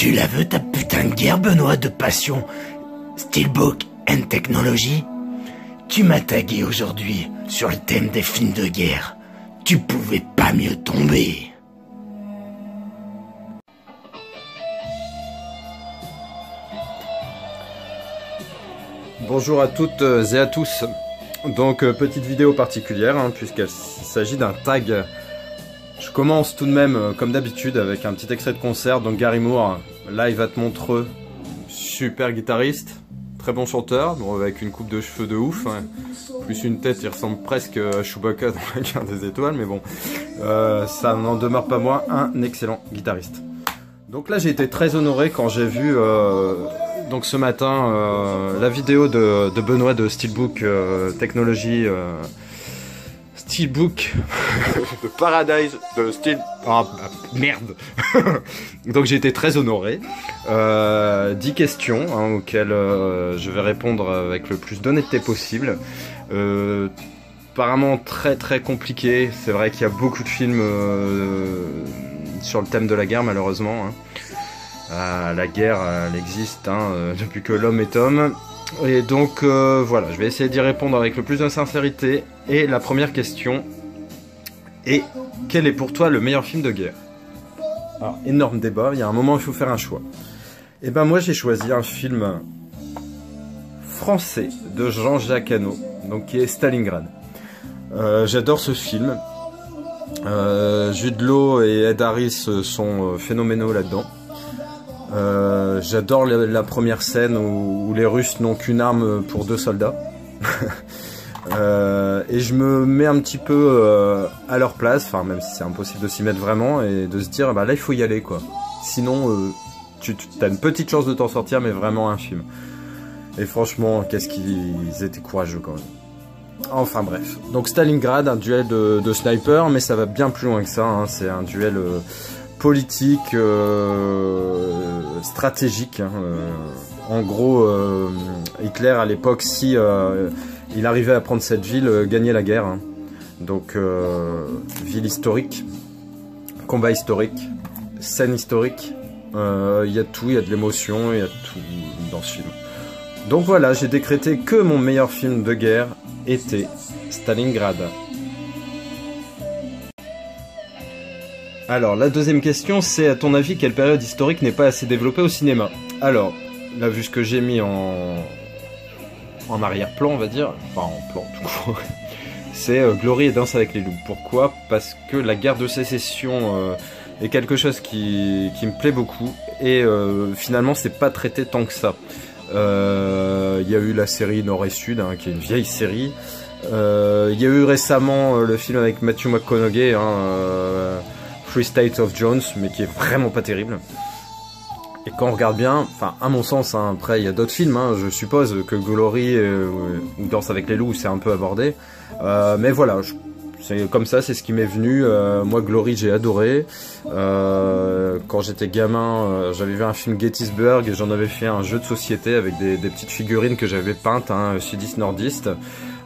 Tu la veux ta putain de guerre, Benoît, de passion, Steelbook and Technology? Tu m'as tagué aujourd'hui sur le thème des films de guerre. Tu pouvais pas mieux tomber. Bonjour à toutes et à tous. Donc petite vidéo particulière puisqu'il s'agit d'un tag. Je commence tout de même comme d'habitude avec un petit extrait de concert. Donc Gary Moore, live à Montreux, super guitariste, très bon chanteur, bon, avec une coupe de cheveux de ouf, plus une tête, il ressemble presque à Chewbacca dans la guerre des étoiles, mais bon, ça n'en demeure pas moins un excellent guitariste. Donc là j'ai été très honoré quand j'ai vu donc ce matin la vidéo de Benoît de Steelbook Technology, Steelbook de Paradise de Steel... Ah merde. Donc j'ai été très honoré. 10 questions auxquelles je vais répondre avec le plus d'honnêteté possible. Apparemment très compliqué. C'est vrai qu'il y a beaucoup de films sur le thème de la guerre malheureusement. La guerre elle existe depuis que l'homme est homme. Et donc voilà, je vais essayer d'y répondre avec le plus de sincérité. Et la première question est: quel est pour toi le meilleur film de guerre? Alors, énorme débat, il y a un moment où il faut faire un choix. Et ben moi j'ai choisi un film français de Jean-Jacques Hano, donc qui est Stalingrad. J'adore ce film. Jude Law et Ed Harris sont phénoménaux là-dedans. J'adore la première scène où les Russes n'ont qu'une arme pour 2 soldats. Et je me mets un petit peu à leur place, enfin même si c'est impossible de s'y mettre vraiment, et de se dire bah là il faut y aller quoi. Sinon tu as une petite chance de t'en sortir, mais vraiment un film. Et franchement qu'est-ce qu'ils étaient courageux quand même. Enfin bref, donc Stalingrad, un duel de sniper, mais ça va bien plus loin que ça, c'est un duel politique, stratégique. En gros, Hitler à l'époque, si il arrivait à prendre cette ville, gagnait la guerre. Donc ville historique, combat historique, scène historique. Il y a tout, il y a de l'émotion, il y a tout dans ce film. Donc voilà, j'ai décrété que mon meilleur film de guerre était Stalingrad. Alors, la deuxième question, c'est à ton avis, quelle période historique n'est pas assez développée au cinéma? Alors, là, vu ce que j'ai mis en arrière-plan, on va dire, enfin en plan tout court, c'est Glory et Danse avec les loups. Pourquoi? Parce que la guerre de sécession est quelque chose qui me plaît beaucoup, et finalement, c'est pas traité tant que ça. Il y a eu la série Nord et Sud, qui est une vieille série. Il y a eu récemment le film avec Matthew McConaughey, Free State of Jones, mais qui est vraiment pas terrible. Et quand on regarde bien, enfin à mon sens, après il y a d'autres films, je suppose que Glory ou Danse avec les loups c'est un peu abordé, mais voilà, c'est comme ça, c'est ce qui m'est venu. Moi Glory j'ai adoré. Quand j'étais gamin, j'avais vu un film Gettysburg et j'en avais fait un jeu de société avec des petites figurines que j'avais peintes, sudistes nordistes.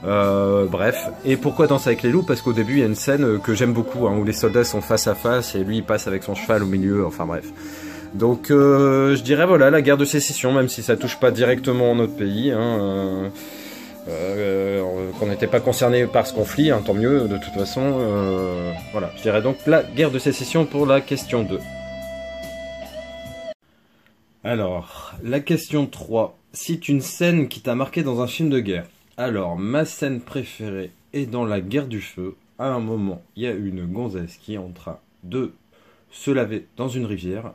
Bref, et pourquoi Danse avec les loups? Parce qu'au début il y a une scène que j'aime beaucoup, où les soldats sont face à face et lui il passe avec son cheval au milieu, enfin bref. Donc je dirais voilà, la guerre de sécession, même si ça touche pas directement notre pays, qu'on n'était pas concerné par ce conflit, tant mieux de toute façon. Voilà, je dirais donc la guerre de sécession pour la question 2. Alors, la question 3, cite une scène qui t'a marqué dans un film de guerre. Alors, ma scène préférée est dans la guerre du feu. À un moment, il y a une gonzesse qui est en train de se laver dans une rivière.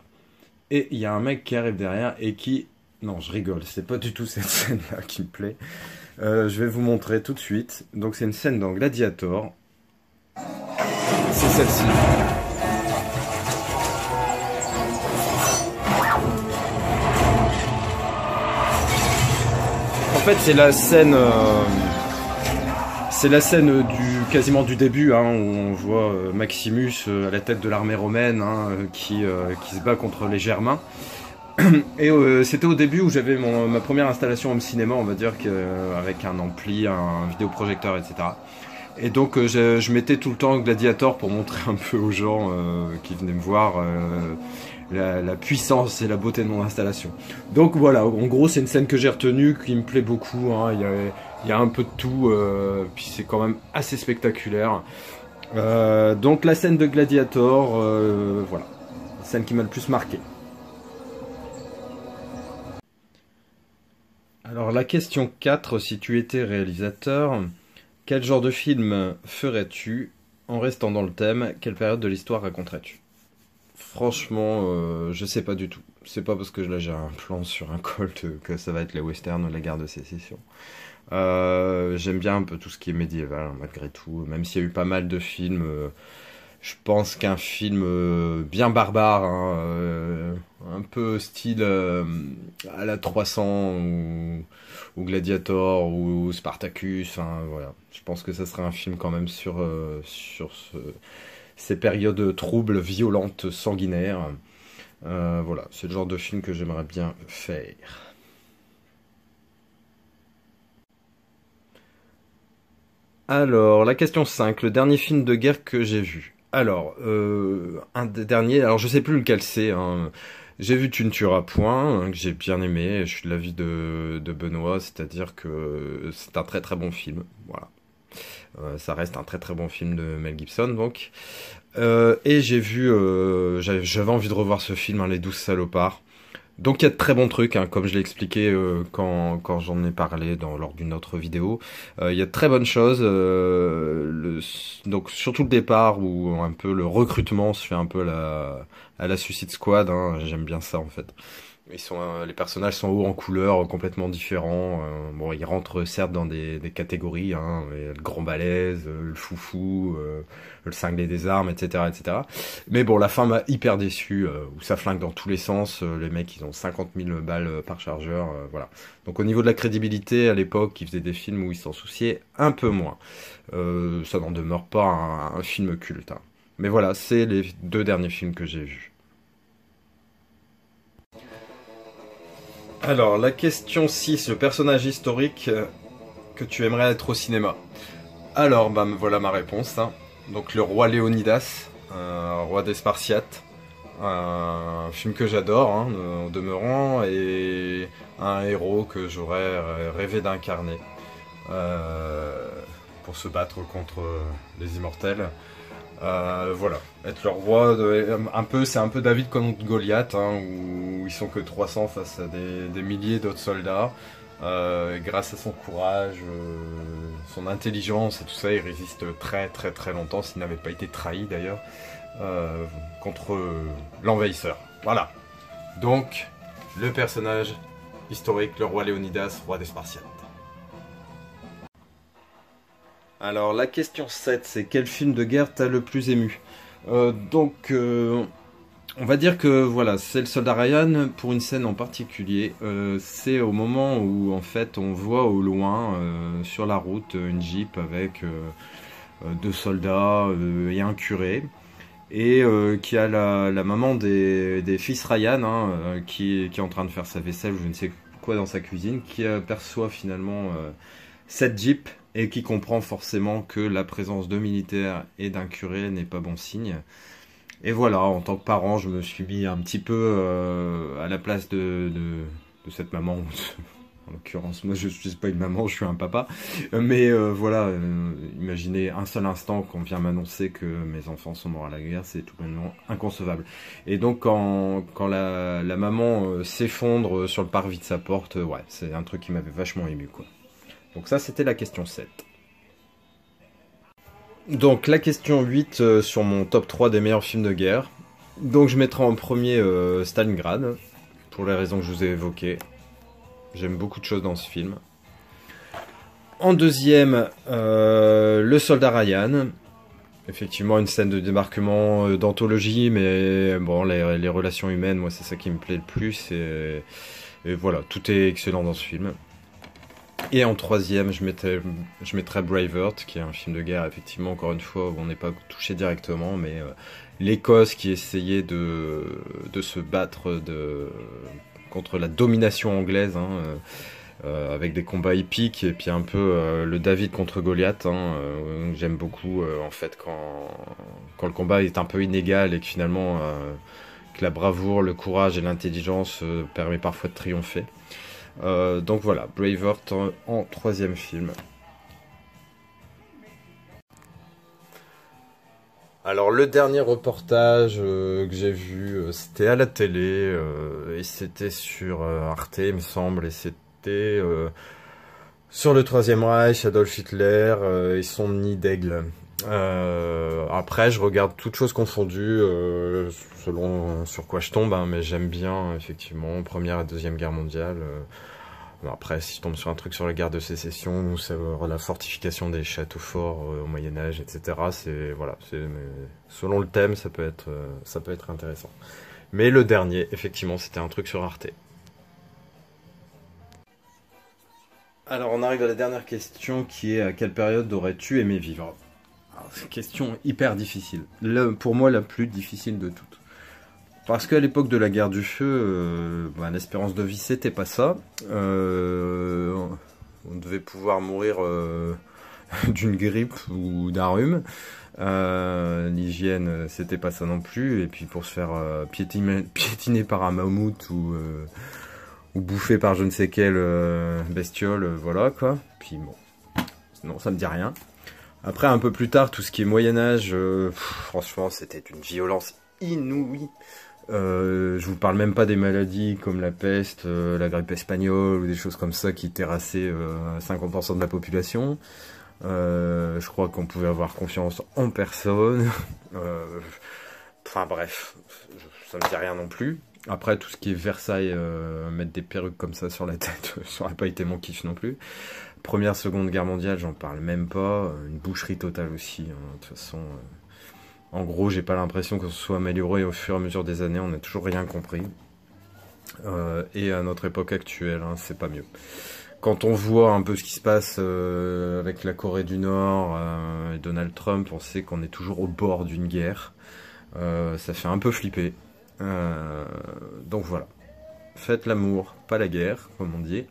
Et il y a un mec qui arrive derrière et qui... Non, je rigole, c'est pas du tout cette scène-là qui me plaît. Je vais vous montrer tout de suite. Donc c'est une scène dans Gladiator. C'est celle-ci. En fait, c'est la scène quasiment du début, où on voit Maximus à la tête de l'armée romaine, qui se bat contre les Germains. Et c'était au début où j'avais ma première installation home cinéma, on va dire, avec un ampli, un vidéoprojecteur, etc. Et donc je mettais tout le temps Gladiator pour montrer un peu aux gens qui venaient me voir la puissance et la beauté de mon installation. Donc voilà, en gros c'est une scène que j'ai retenue, qui me plaît beaucoup, hein. Il y a un peu de tout, puis c'est quand même assez spectaculaire. Donc la scène de Gladiator, voilà, la scène qui m'a le plus marqué. Alors la question 4, si tu étais réalisateur, quel genre de film ferais-tu en restant dans le thème? Quelle période de l'histoire raconterais-tu? Franchement, je sais pas du tout. C'est pas parce que là j'ai un plan sur un Colt que ça va être les westerns ou la guerre de sécession. J'aime bien un peu tout ce qui est médiéval, hein, malgré tout. Même s'il y a eu pas mal de films, je pense qu'un film bien barbare, hein, un peu style à la 300 ou Gladiator ou Spartacus, hein, voilà. Je pense que ça serait un film quand même sur ces périodes troubles, violentes, sanguinaires. Voilà, c'est le genre de film que j'aimerais bien faire. Alors, la question 5, le dernier film de guerre que j'ai vu. Alors, un des derniers, alors je sais plus lequel c'est, hein. J'ai vu Tu ne tueras point, hein, que j'ai bien aimé, je suis de l'avis de Benoît, c'est-à-dire que c'est un très très bon film, voilà. Ça reste un très très bon film de Mel Gibson, donc. Et j'ai vu, j'avais envie de revoir ce film, hein, Les 12 salopards. Donc il y a de très bons trucs, hein, comme je l'ai expliqué quand j'en ai parlé lors d'une autre vidéo. Il y a de très bonnes choses. Donc surtout le départ où un peu le recrutement se fait un peu à la Suicide Squad. Hein, j'aime bien ça en fait. Les personnages sont hauts en couleurs, complètement différents. Bon, ils rentrent certes dans des catégories, hein, le grand balèze, le foufou, le cinglé des armes, etc., etc. Mais bon, la fin m'a hyper déçu, où ça flingue dans tous les sens. Les mecs, ils ont 50 000 balles par chargeur, voilà. Donc au niveau de la crédibilité, à l'époque, ils faisaient des films où ils s'en souciaient un peu moins. Ça n'en demeure pas un film culte, hein. Mais voilà, c'est les 2 derniers films que j'ai vus. Alors, la question 6, le personnage historique que tu aimerais être au cinéma. Alors, bah, voilà ma réponse, hein. Donc, le roi Léonidas, roi des Spartiates, un film que j'adore, hein, en demeurant, et un héros que j'aurais rêvé d'incarner pour se battre contre les immortels. Voilà, être le roi, c'est un peu David contre Goliath, hein, où ils sont que 300 face à des milliers d'autres soldats. Grâce à son courage, son intelligence et tout ça, il résiste très très très longtemps, s'il n'avait pas été trahi d'ailleurs, contre l'envahisseur. Voilà. Donc, le personnage historique, le roi Léonidas, roi des Spartiates. Alors la question 7, c'est quel film de guerre t'as le plus ému? On va dire que voilà, c'est le soldat Ryan pour une scène en particulier. C'est au moment où en fait on voit au loin sur la route une jeep avec 2 soldats et un curé. Et qui a la maman des fils Ryan, hein, qui est en train de faire sa vaisselle ou je ne sais quoi dans sa cuisine, qui aperçoit finalement cette jeep et qui comprend forcément que la présence de militaires et d'un curé n'est pas bon signe. Et voilà, en tant que parent, je me suis mis un petit peu à la place de cette maman. En l'occurrence, moi je suis pas une maman, je suis un papa. Mais voilà, imaginez un seul instant qu'on vient m'annoncer que mes enfants sont morts à la guerre, c'est tout bonnement inconcevable. Et donc quand la maman s'effondre sur le parvis de sa porte, ouais, c'est un truc qui m'avait vachement ému, quoi. Donc ça, c'était la question 7. Donc la question 8 sur mon top 3 des meilleurs films de guerre. Donc je mettrai en premier Stalingrad, pour les raisons que je vous ai évoquées. J'aime beaucoup de choses dans ce film. En deuxième, Le Soldat Ryan. Effectivement, une scène de débarquement d'anthologie, mais bon, les relations humaines, moi c'est ça qui me plaît le plus. Et voilà, tout est excellent dans ce film. Et en troisième, je mettrais Braveheart, qui est un film de guerre, effectivement, encore une fois, où on n'est pas touché directement, mais l'Écosse qui essayait de se battre contre la domination anglaise, hein, avec des combats épiques et puis un peu le David contre Goliath. Hein, j'aime beaucoup en fait quand le combat est un peu inégal et que finalement que la bravoure, le courage et l'intelligence permet parfois de triompher. Donc voilà, Braveheart en troisième film. Alors le dernier reportage que j'ai vu, c'était à la télé et c'était sur Arte, il me semble, et c'était sur le Troisième Reich, Adolf Hitler et son nid d'aigle. Après, je regarde toutes choses confondues selon sur quoi je tombe, hein, mais j'aime bien effectivement Première et Deuxième Guerre mondiale. Bon, après, si je tombe sur un truc sur la guerre de sécession ou sur la fortification des châteaux forts au Moyen Âge, etc., c'est voilà, selon le thème, ça peut être intéressant. Mais le dernier, effectivement, c'était un truc sur Arte. Alors, on arrive à la dernière question qui est à quelle période aurais-tu aimé vivre? C'est une question hyper difficile. Pour moi, la plus difficile de toutes. Parce qu'à l'époque de la guerre du feu, l'espérance de vie c'était pas ça. On devait pouvoir mourir d'une grippe ou d'un rhume. L'hygiène c'était pas ça non plus. Et puis pour se faire piétiner par un mammouth ou bouffer par je ne sais quelle bestiole, voilà quoi. Puis bon, non ça me dit rien. Après un peu plus tard, tout ce qui est Moyen-Âge, franchement c'était une violence inouïe. Je vous parle même pas des maladies comme la peste, la grippe espagnole ou des choses comme ça qui terrassaient 50% de la population. Je crois qu'on pouvait avoir confiance en personne. Enfin bref, ça me dit rien non plus. Après tout ce qui est Versailles, mettre des perruques comme ça sur la tête, ça aurait pas été mon kiff non plus. Première, Seconde Guerre mondiale, j'en parle même pas. Une boucherie totale aussi, hein. De toute façon... En gros, j'ai pas l'impression que ce soit amélioré au fur et à mesure des années, on n'a toujours rien compris. Et à notre époque actuelle, hein, c'est pas mieux. Quand on voit un peu ce qui se passe avec la Corée du Nord et Donald Trump, on sait qu'on est toujours au bord d'une guerre. Ça fait un peu flipper. Donc voilà. Faites l'amour, pas la guerre, comme on dit.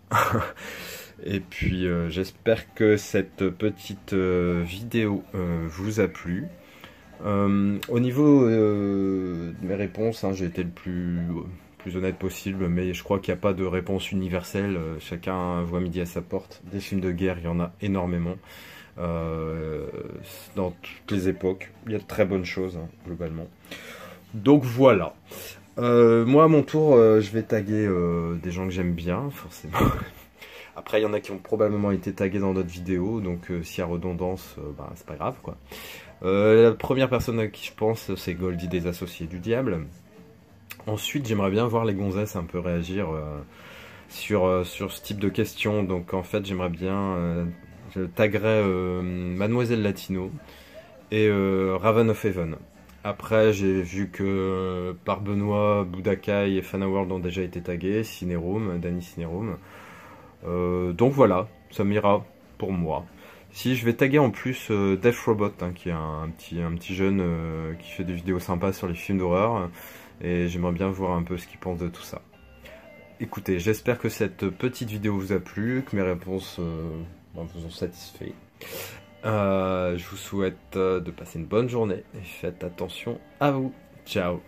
Et puis j'espère que cette petite vidéo vous a plu. Au niveau de mes réponses, hein, j'ai été le plus honnête possible, mais je crois qu'il n'y a pas de réponse universelle. Chacun voit midi à sa porte. Des films de guerre, il y en a énormément. Dans toutes les époques. Il y a de très bonnes choses, hein, globalement. Donc voilà. Moi, à mon tour, je vais taguer des gens que j'aime bien, forcément. Après, il y en a qui ont probablement été tagués dans d'autres vidéos, donc s'il y a redondance, c'est pas grave, quoi. La première personne à qui je pense, c'est Goldie des Associés du Diable. Ensuite, j'aimerais bien voir les gonzesses un peu réagir sur ce type de questions. Donc en fait, j'aimerais bien... je taguerais Mademoiselle Latino et Raven of Heaven. Après, j'ai vu que par Benoît, Budakai et Fanaworld ont déjà été tagués, Cinéroom, Danny Cinéroom. Donc voilà, ça m'ira pour moi. Si je vais taguer en plus Death Robot, hein, qui est un petit jeune qui fait des vidéos sympas sur les films d'horreur, et j'aimerais bien voir un peu ce qu'il pense de tout ça. Écoutez, j'espère que cette petite vidéo vous a plu, que mes réponses vous ont satisfait. Je vous souhaite de passer une bonne journée et faites attention à vous. Ciao.